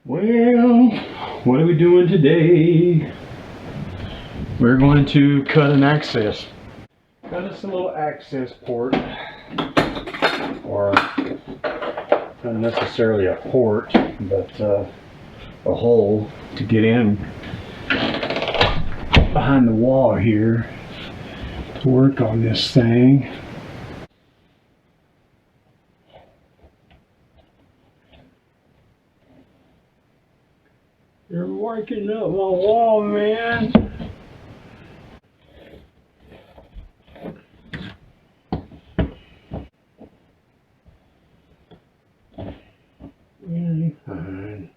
Well, what are we doing today? We're going to cut an access. Cut us a little access port, or not necessarily a port, but a hole to get in behind the wall here to work on this thing. You're working up my wall, man. Really fine.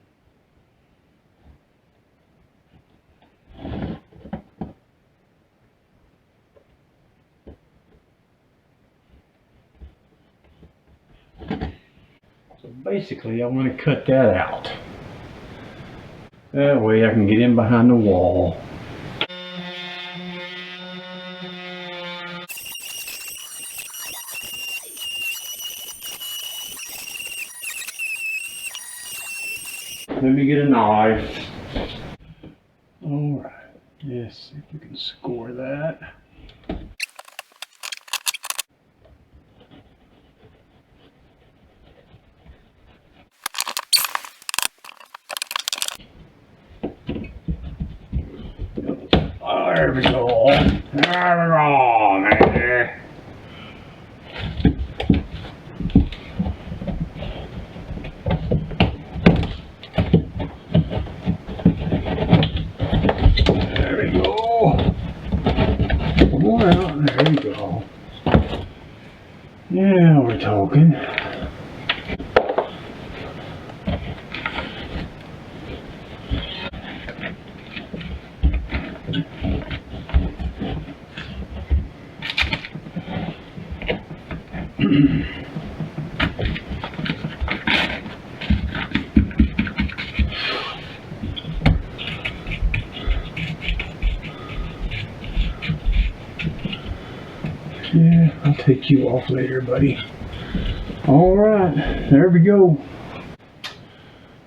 So basically, I want to cut that out. That way I can get in behind the wall. Let me get a knife. Alright, let's see if we can score that. Oh, there we go. There we go, man. There we go. Well, there we go. Now we're talking. Yeah, I'll take you off later, buddy. Alright, there we go.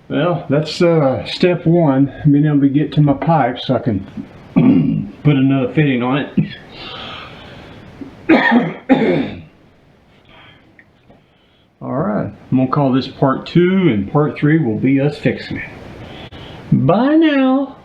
Well, that's step one. Being able to get to my pipe so I can put another fitting on it. Alright, I'm going to call this part 2, and part 3 will be us fixing it. Bye now.